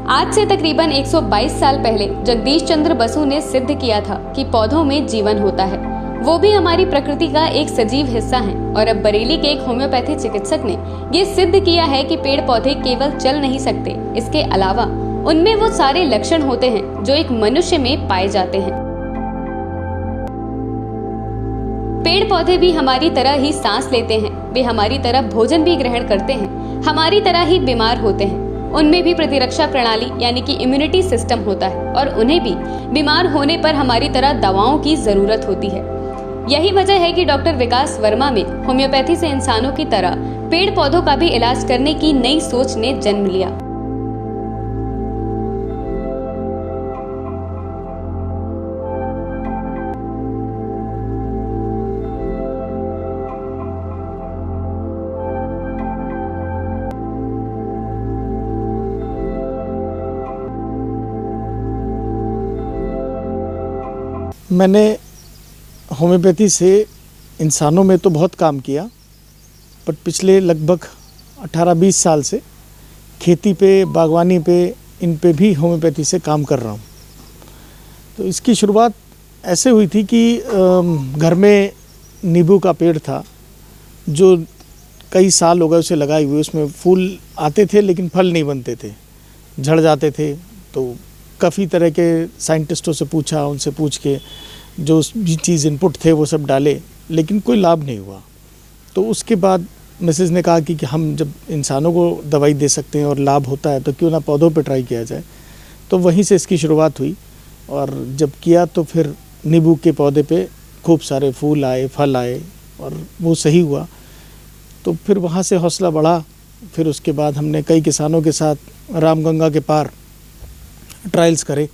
आज से तकरीबन 122 साल पहले जगदीश चंद्र बसु ने सिद्ध किया था कि पौधों में जीवन होता है, वो भी हमारी प्रकृति का एक सजीव हिस्सा है। और अब बरेली के एक होम्योपैथी चिकित्सक ने ये सिद्ध किया है कि पेड़ पौधे केवल चल नहीं सकते, इसके अलावा उनमें वो सारे लक्षण होते हैं जो एक मनुष्य में पाए जाते हैं। पेड़ पौधे भी हमारी तरह ही सांस लेते हैं, वे हमारी तरह भोजन भी ग्रहण करते हैं, हमारी तरह ही बीमार होते हैं। उनमें भी प्रतिरक्षा प्रणाली यानी कि इम्यूनिटी सिस्टम होता है और उन्हें भी बीमार होने पर हमारी तरह दवाओं की जरूरत होती है। यही वजह है कि डॉक्टर विकास वर्मा में होम्योपैथी से इंसानों की तरह पेड़ पौधों का भी इलाज करने की नई सोच ने जन्म लिया। मैंने होम्योपैथी से इंसानों में तो बहुत काम किया, पर पिछले लगभग 18-20 साल से खेती पे, बागवानी पे, इन पे भी होम्योपैथी से काम कर रहा हूँ। तो इसकी शुरुआत ऐसे हुई थी कि घर में नींबू का पेड़ था जो कई साल हो गए उसे लगाए हुए, उसमें फूल आते थे लेकिन फल नहीं बनते थे, झड़ जाते थे। तो काफ़ी तरह के साइंटिस्टों से पूछा, उनसे पूछ के जो भी चीज़ इनपुट थे वो सब डाले, लेकिन कोई लाभ नहीं हुआ। तो उसके बाद मिसेज़ ने कहा कि हम जब इंसानों को दवाई दे सकते हैं और लाभ होता है तो क्यों ना पौधों पे ट्राई किया जाए। तो वहीं से इसकी शुरुआत हुई और जब किया तो फिर नींबू के पौधे पे खूब सारे फूल आए, फल आए और वो सही हुआ। तो फिर वहाँ से हौसला बढ़ा। फिर उसके बाद हमने कई किसानों के साथ रामगंगा के पार ट्रायल्स करे,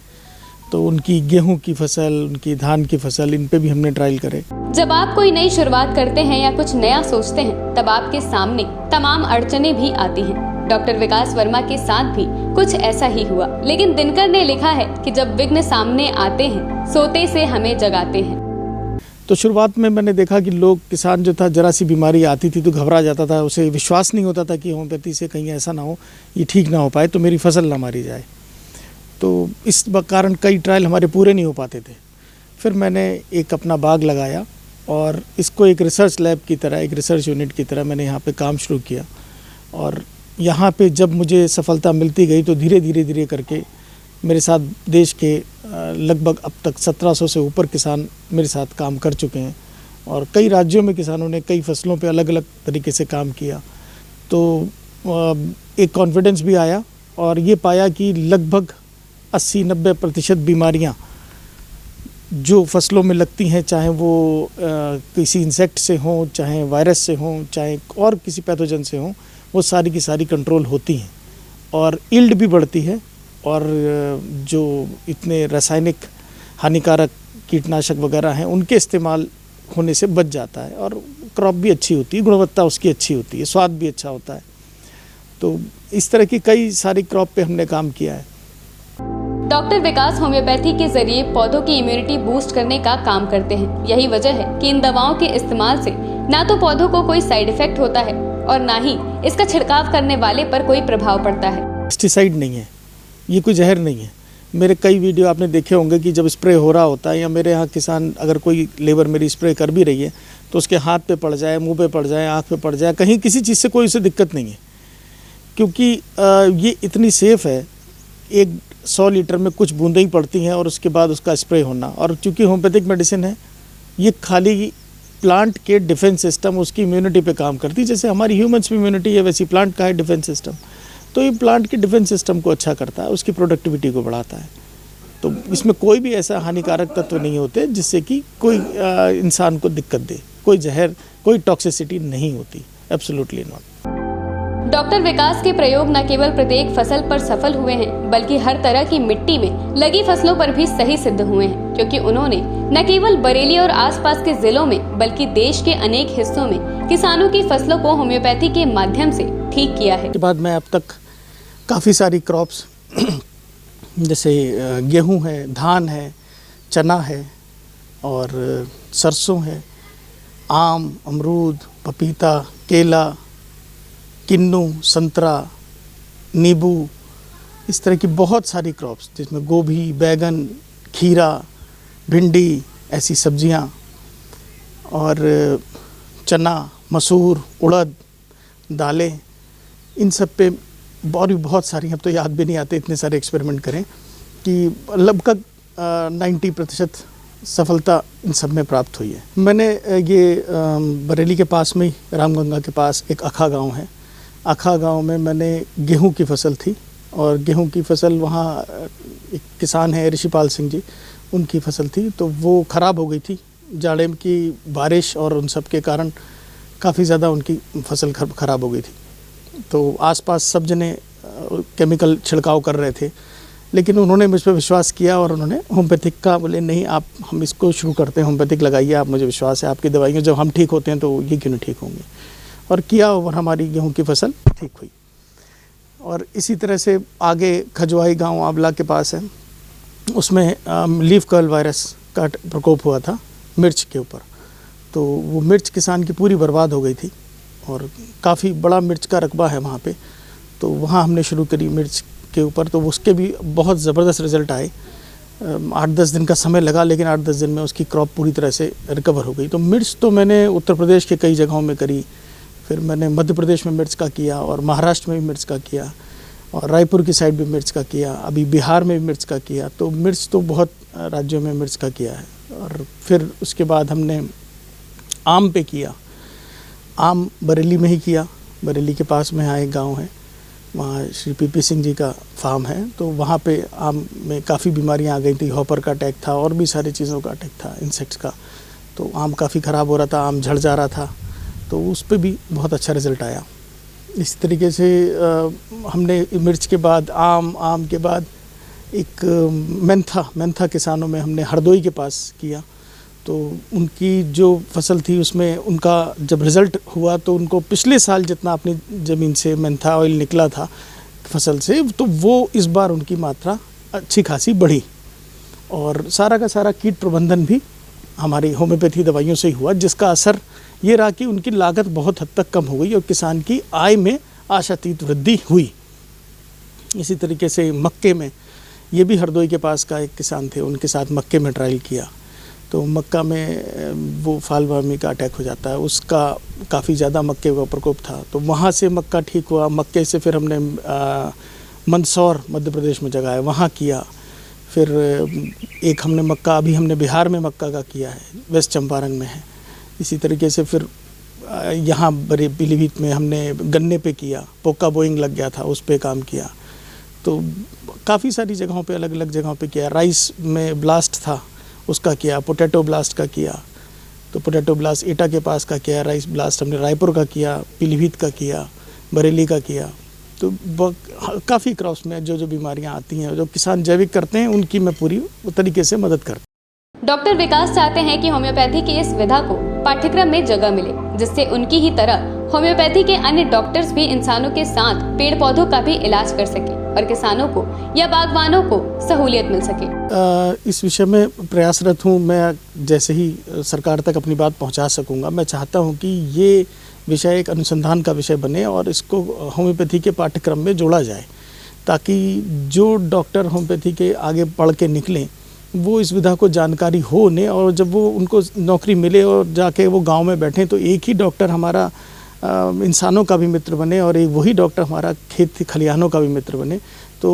तो उनकी गेहूं की फसल, उनकी धान की फसल, इन पे भी हमने ट्रायल करे। जब आप कोई नई शुरुआत करते हैं या कुछ नया सोचते हैं, तब आपके सामने तमाम अड़चनें भी आती हैं। डॉक्टर विकास वर्मा के साथ भी कुछ ऐसा ही हुआ, लेकिन दिनकर ने लिखा है कि जब विघ्न सामने आते हैं, सोते से हमें जगाते हैं। तो शुरुआत में मैंने देखा कि लोग, किसान जो था, जरा सी बीमारी आती थी तो घबरा जाता था, उसे विश्वास नहीं होता था कि होम्योपैथी से कहीं ऐसा ना हो, ये ठीक ना हो पाए तो मेरी फसल ना मारी जाए। तो इस कारण कई ट्रायल हमारे पूरे नहीं हो पाते थे। फिर मैंने एक अपना बाग लगाया और इसको एक रिसर्च लैब की तरह, एक रिसर्च यूनिट की तरह मैंने यहाँ पे काम शुरू किया। और यहाँ पे जब मुझे सफलता मिलती गई तो धीरे धीरे करके मेरे साथ देश के लगभग अब तक 1700 से ऊपर किसान मेरे साथ काम कर चुके हैं और कई राज्यों में किसानों ने कई फसलों पे अलग अलग तरीके से काम किया। तो एक कॉन्फिडेंस भी आया और ये पाया कि लगभग 80-90% बीमारियां जो फसलों में लगती हैं, चाहे वो किसी इंसेक्ट से हों, चाहे वायरस से हों, चाहे और किसी पैथोजन से हों, वो सारी की सारी कंट्रोल होती हैं और यील्ड भी बढ़ती है और जो इतने रासायनिक हानिकारक कीटनाशक वगैरह हैं उनके इस्तेमाल होने से बच जाता है और क्रॉप भी अच्छी होती है, गुणवत्ता उसकी अच्छी होती है, स्वाद भी अच्छा होता है। तो इस तरह की कई सारी क्रॉप पे हमने काम किया है। डॉक्टर विकास होम्योपैथी के जरिए पौधों की इम्यूनिटी बूस्ट करने का काम करते हैं। यही वजह है कि इन दवाओं के इस्तेमाल से ना तो पौधों को कोई साइड इफेक्ट होता है और ना ही इसका छिड़काव करने वाले पर कोई प्रभाव पड़ता है। पेस्टिसाइड नहीं है, ये कोई जहर नहीं है। मेरे कई वीडियो आपने देखे होंगे कि जब स्प्रे हो रहा होता है या मेरे यहाँ किसान, अगर कोई लेबर मेरी स्प्रे कर भी रही है तो उसके हाथ पे पड़ जाए, मुँह पे पड़ जाए, आँख पे पड़ जाए, कहीं किसी चीज़ से कोई उसे दिक्कत नहीं है, क्योंकि ये इतनी सेफ़ है। 100 लीटर में कुछ बूंदें ही पड़ती हैं और उसके बाद उसका स्प्रे होना। और चूँकि होम्योपैथिक मेडिसिन है, ये खाली प्लांट के डिफेंस सिस्टम, उसकी इम्यूनिटी पे काम करती है। जैसे हमारी ह्यूमन्स में इम्यूनिटी है, वैसी प्लांट का है डिफेंस सिस्टम। तो ये प्लांट के डिफेंस सिस्टम को अच्छा करता है, उसकी प्रोडक्टिविटी को बढ़ाता है। तो इसमें कोई भी ऐसा हानिकारक तत्व नहीं होते जिससे कि कोई इंसान को दिक्कत दे, कोई जहर, कोई टॉक्सिसिटी नहीं होती, एब्सोल्युटली नॉट। डॉक्टर विकास के प्रयोग न केवल प्रत्येक फसल पर सफल हुए हैं, बल्कि हर तरह की मिट्टी में लगी फसलों पर भी सही सिद्ध हुए हैं, क्योंकि उन्होंने न केवल बरेली और आसपास के जिलों में बल्कि देश के अनेक हिस्सों में किसानों की फसलों को होम्योपैथी के माध्यम से ठीक किया है। के बाद मैं अब तक काफ़ी सारी क्रॉप्स जैसे गेहूँ है, धान है, चना है और सरसों है, आम, अमरूद, पपीता, केला, किन्नू, संतरा, नींबू इस तरह की बहुत सारी क्रॉप्स जिसमें गोभी, बैगन, खीरा, भिंडी, ऐसी सब्जियां और चना, मसूर, उड़द, दालें, इन सब पे और भी बहुत सारी, अब तो याद भी नहीं आते, इतने सारे एक्सपेरिमेंट करें कि लगभग 90% सफलता इन सब में प्राप्त हुई है। मैंने ये बरेली के पास में ही, रामगंगा के पास एक अखा गांव है, अखा गांव में मैंने गेहूं की फसल थी और गेहूं की फसल वहाँ एक किसान है ऋषिपाल सिंह जी, उनकी फसल थी, तो वो ख़राब हो गई थी जाड़े की बारिश और उन सब के कारण काफ़ी ज़्यादा उनकी फसल ख़राब हो गई थी। तो आसपास सब जने केमिकल छिड़काव कर रहे थे, लेकिन उन्होंने मुझ पर विश्वास किया और उन्होंने होम्योपैथिक का बोले नहीं आप, हम इसको शुरू करते हैं, होम्योपैथिक लगाइए आप, मुझे विश्वास है आपकी दवाइयाँ, जब हम ठीक होते हैं तो ये क्यों नहीं ठीक होंगे। और किया और हमारी गेहूं की फसल ठीक हुई। और इसी तरह से आगे खजवाई गांव आंवला के पास है, उसमें लीफ कर्ल वायरस का प्रकोप हुआ था मिर्च के ऊपर, तो वो मिर्च किसान की पूरी बर्बाद हो गई थी और काफ़ी बड़ा मिर्च का रकबा है वहाँ पे, तो वहाँ हमने शुरू करी मिर्च के ऊपर, तो उसके भी बहुत ज़बरदस्त रिज़ल्ट आए। 8-10 दिन का समय लगा, लेकिन 8-10 दिन में उसकी क्रॉप पूरी तरह से रिकवर हो गई। तो मिर्च तो मैंने उत्तर प्रदेश के कई जगहों में करी, फिर मैंने मध्य प्रदेश में मिर्च का किया और महाराष्ट्र में भी मिर्च का किया और रायपुर की साइड भी मिर्च का किया, अभी बिहार में भी मिर्च का किया। तो मिर्च तो बहुत राज्यों में मिर्च का किया है। और फिर उसके बाद हमने आम पे किया, आम बरेली में ही किया, बरेली के पास में यहाँ एक गाँव है, वहाँ श्री पी सिंह जी का फार्म है, तो वहाँ पे आम में काफ़ी बीमारियाँ आ गई थी, हॉपर का अटैक था और भी सारी चीज़ों का अटैक था, इंसेक्ट्स का, तो आम काफ़ी ख़राब हो रहा था, आम झड़ जा रहा था, तो उस पे भी बहुत अच्छा रिज़ल्ट आया। इस तरीके से हमने मिर्च के बाद आम के बाद एक मेंथा किसानों में हमने हरदोई के पास किया, तो उनकी जो फसल थी उसमें उनका जब रिज़ल्ट हुआ तो उनको पिछले साल जितना अपनी ज़मीन से मेंथा ऑयल निकला था फसल से, तो वो इस बार उनकी मात्रा अच्छी खासी बढ़ी और सारा का सारा कीट प्रबंधन भी हमारी होम्योपैथी दवाइयों से ही हुआ, जिसका असर ये रहा कि उनकी लागत बहुत हद तक कम हो गई और किसान की आय में आशातीत वृद्धि हुई। इसी तरीके से मक्के में, ये भी हरदोई के पास का एक किसान थे, उनके साथ मक्के में ट्रायल किया, तो मक्का में वो फाल वर्मी का अटैक हो जाता है, उसका काफ़ी ज़्यादा मक्के का प्रकोप था, तो वहाँ से मक्का ठीक हुआ। मक्के से फिर हमने मंदसौर मध्य प्रदेश में जगह है वहाँ किया, फिर एक हमने मक्का, अभी हमने बिहार में मक्का का किया है, वेस्ट चंपारण में है। इसी तरीके से फिर यहाँ बड़े पीलीभीत में हमने गन्ने पे किया, पोका बोइंग लग गया था, उस पे काम किया, तो काफ़ी सारी जगहों पे, अलग अलग जगहों पे किया। राइस में ब्लास्ट था, उसका किया, पोटैटो ब्लास्ट का किया, तो पोटैटो ब्लास्ट एटा के पास का किया, राइस ब्लास्ट हमने रायपुर का किया, पीलीभीत का किया, बरेली का किया। तो काफ़ी क्रॉप्स में जो बीमारियां आती हैं, जो किसान जैविक करते हैं, उनकी मैं पूरी तरीके से मदद करता हूं। डॉक्टर विकास चाहते हैं कि होम्योपैथी की इस विधा को पाठ्यक्रम में जगह मिले, जिससे उनकी ही तरह होम्योपैथी के अन्य डॉक्टर्स भी इंसानों के साथ पेड़ पौधों का भी इलाज कर सके और किसानों को या बागवानों को सहूलियत मिल सके। इस विषय में प्रयासरत हूँ मैं, जैसे ही सरकार तक अपनी बात पहुँचा सकूँगा। मैं चाहता हूँ कि ये विषय एक अनुसंधान का विषय बने और इसको होम्योपैथी के पाठ्यक्रम में जोड़ा जाए, ताकि जो डॉक्टर होम्योपैथी के आगे पढ़ के निकलें वो इस विधा को जानकारी हो उन्हें, और जब वो उनको नौकरी मिले और जाके वो गांव में बैठें तो एक ही डॉक्टर हमारा इंसानों का भी मित्र बने और एक वही डॉक्टर हमारा खेत खलिहानों का भी मित्र बने। तो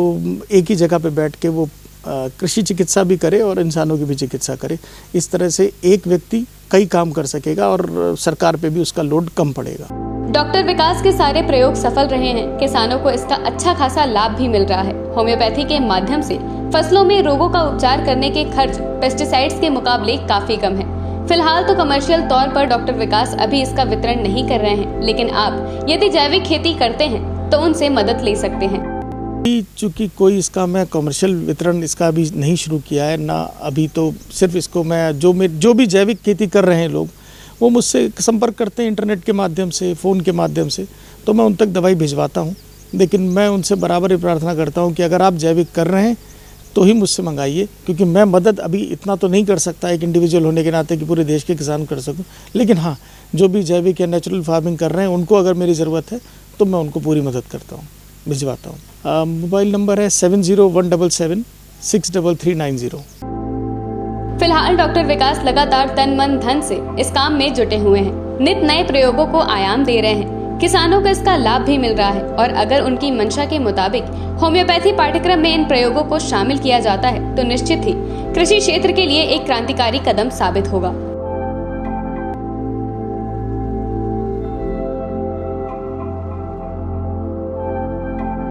एक ही जगह पे बैठ के वो कृषि चिकित्सा भी करे और इंसानों की भी चिकित्सा करे। इस तरह से एक व्यक्ति कई काम कर सकेगा और सरकार पे भी उसका लोड कम पड़ेगा। डॉक्टर विकास के सारे प्रयोग सफल रहे हैं, किसानों को इसका अच्छा खासा लाभ भी मिल रहा है। होम्योपैथी के माध्यम से फसलों में रोगों का उपचार करने के खर्च पेस्टिसाइड्स के मुकाबले काफी कम है। फिलहाल तो कमर्शियल तौर पर डॉक्टर विकास अभी इसका वितरण नहीं कर रहे हैं, लेकिन आप यदि जैविक खेती करते हैं तो उनसे मदद ले सकते हैं। चूँकि कोई इसका मैं कमर्शियल वितरण इसका अभी नहीं शुरू किया है ना, अभी तो सिर्फ इसको मैं जो भी जैविक खेती कर रहे हैं लोग, वो मुझसे संपर्क करते हैं इंटरनेट के माध्यम से, फ़ोन के माध्यम से, तो मैं उन तक दवाई भिजवाता हूँ। लेकिन मैं उनसे बराबर ही प्रार्थना करता हूँ कि अगर आप जैविक कर रहे हैं तो ही मुझसे मंगाइए, क्योंकि मैं मदद अभी इतना तो नहीं कर सकता एक इंडिविजुअल होने के नाते कि पूरे देश के किसान कर सकूं। लेकिन हाँ, जो भी जैविक या नेचुरल फार्मिंग कर रहे हैं उनको अगर मेरी ज़रूरत है तो मैं उनको पूरी मदद करता हूँ। भिजवाता हूँ। मोबाइल नंबर है 7017763390। फिलहाल डॉक्टर विकास लगातार तन मन धन से इस काम में जुटे हुए हैं। नित नए प्रयोगों को आयाम दे रहे हैं। किसानों को इसका लाभ भी मिल रहा है और अगर उनकी मंशा के मुताबिक होम्योपैथी पाठ्यक्रम में इन प्रयोगों को शामिल किया जाता है तो निश्चित ही कृषि क्षेत्र के लिए एक क्रांतिकारी कदम साबित होगा।